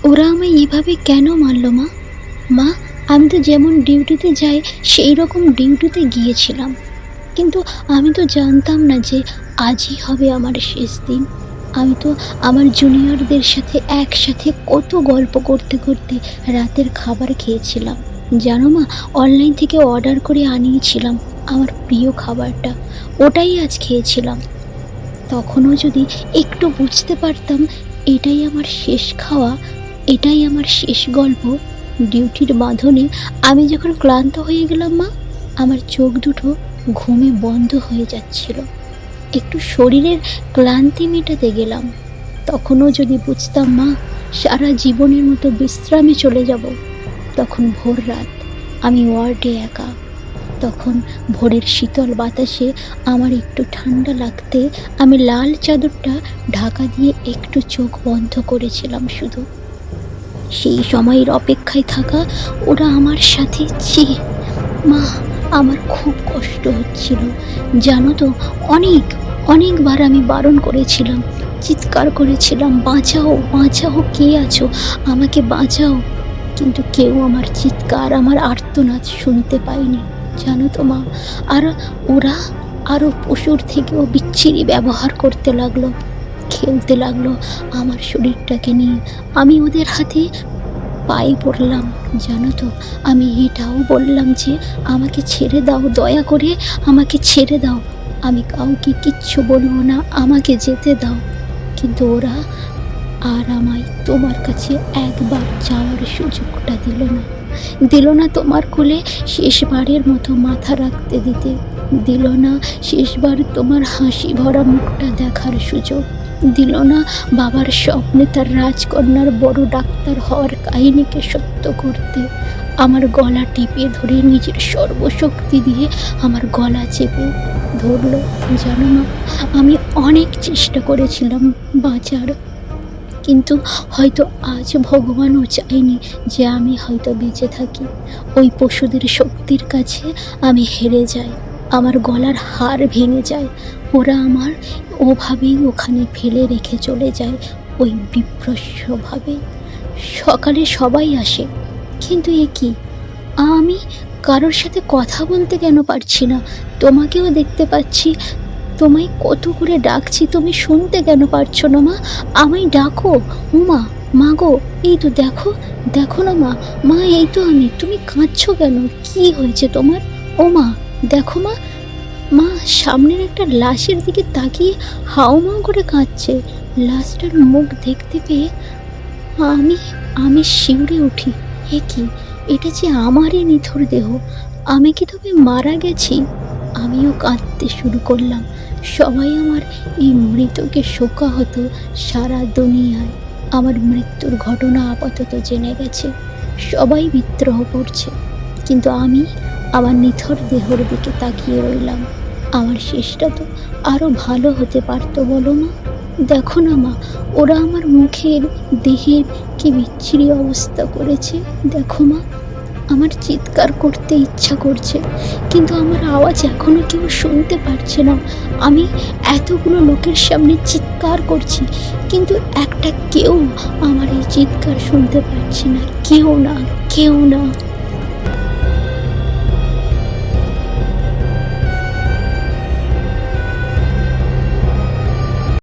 ওরা আমায় এভাবে কেন মারল মা? মা, আমি তো যেমন ডিউটিতে যাই সেই রকম ডিউটিতে গিয়েছিলাম, কিন্তু আমি তো জানতাম না যে আজই হবে আমার শেষ দিন। আমি তো আমার জুনিয়রদের সাথে একসাথে কত গল্প করতে করতে রাতের খাবার খেয়েছিলাম। জানো মা, অনলাইন থেকে অর্ডার করে আনিয়েছিলাম আমার প্রিয় খাবারটা, ওটাই আজ খেয়েছিলাম। তখনও যদি একটু বুঝতে পারতাম এটাই আমার শেষ খাওয়া, এটাই আমার শেষ গল্প। ডিউটির বাঁধনে আমি যখন ক্লান্ত হয়ে গেলাম মা, আমার চোখ দুটো ঘুমে বন্ধ হয়ে যাচ্ছিল, একটু শরীরের ক্লান্তি মেটাতে গেলাম। তখনও যদি বুঝতাম মা সারা জীবনের মতো বিশ্রামে চলে যাব। তখন ভোর রাত, আমি ওয়ার্ডে একা। তখন ভোরের শীতল বাতাসে আমার একটু ঠান্ডা লাগতে আমি লাল চাদরটা ঢাকা দিয়ে একটু চোখ বন্ধ করেছিলাম শুধু। সেই সময়ের অপেক্ষায় থাকা ওরা আমার সাথে মা, আমার খুব কষ্ট হচ্ছিল জানো তো। অনেকবার আমি বারণ করেছিলাম, চিৎকার করেছিলাম, বাঁচাও বাঁচাও, কে আছো, আমাকে বাঁচাও। কিন্তু কেউ আমার চিৎকার, আমার আর্তনাদ শুনতে পায়নি জানো তো মা। আর ওরা আরও পশুর থেকেও বিচ্ছিরি ব্যবহার করতে লাগলো, খেলতে লাগলো আমার শরীরটাকে নিয়ে। আমি ওদের হাতে পায়ে পড়লাম জানো তো। আমি এটাও বললাম যে আমাকে ছেড়ে দাও, দয়া করে আমাকে ছেড়ে দাও, আমি কাউকে কিচ্ছু বলবো না, আমাকে যেতে দাও। কিন্তু ওরা আর আমায় তোমার কাছে একবার যাওয়ার সুযোগটা দিল না তোমার কোলে শেষবারের মতো মাথা রাখতে দিতে, দিল না শেষবার তোমার হাসি ভরা মুখটা দেখার সুযোগ, দিল না বাবার স্বপ্নে তার রাজকন্যার বড় ডাক্তার হওয়ার কাহিনীকে সত্য করতে। আমার গলা টিপে ধরে নিজের সর্বশক্তি দিয়ে আমার গলা চেপে ধরল জানো মা। আমি অনেক চেষ্টা করেছিলাম বাঁচার, কিন্তু হয়তো আজ ভগবানও চায়নি যে আমি হয়তো বেঁচে থাকি। ওই পশুদের শক্তির কাছে আমি হেরে যাই, আমার গলার হাড় ভেঙে যায়। ওরা আমার ওভাবেই ওখানে ফেলে রেখে চলে যায়, ওই বিভ্রস্যভাবে। সকালে সবাই আসে, কিন্তু এ কি, আমি কারোর সাথে কথা বলতে কেন পারছি না? তোমাকেও দেখতে পাচ্ছি, তোমায় কত করে ডাকছি, তুমি শুনতে কেন পারছো না মা? আমায় ডাকো উমা, মা গো, এই তো দেখো, দেখো না মা, মা এই তো আমি, তুমি কাঁদছো কেন, কি হয়েছে তোমার? ও মা, দেখো মা। মা সামনের একটা লাশের দিকে তাকিয়ে হাউমাউ করে কাঁদছে। লাশটার মুখ দেখতে পেয়ে আমি আমি শিউরে উঠি। এ কি, এটা যে আমারই নিথর দেহ, আমি কি তবে মারা গেছি? আমিও কাঁদতে শুরু করলাম। সবাই আমার এই মৃতকে শোকাহত সারা দুনিয়ায়। আমার মৃত্যুর ঘটনা আপাতত জেনে গেছে, সবাই বিদ্রোহ করছে, কিন্তু আমি আমার নিথর দেহর দিকে তাকিয়ে রইলাম। আমার শেষটা তো আরও ভালো হতে পারতো বলো মা। দেখো না মা, ওরা আমার মুখের, দেহের কি বিচ্ছিরি অবস্থা করেছে দেখো মা। আমার চিৎকার করতে ইচ্ছা করছে, কিন্তু আমার আওয়াজ এখনো কেউ শুনতে পারছে না। আমি এতগুলো লোকের সামনে চিৎকার করছি, কিন্তু একটা কেউ আমার এই চিৎকার শুনতে পাচ্ছে না, কেউ না, কেউ না।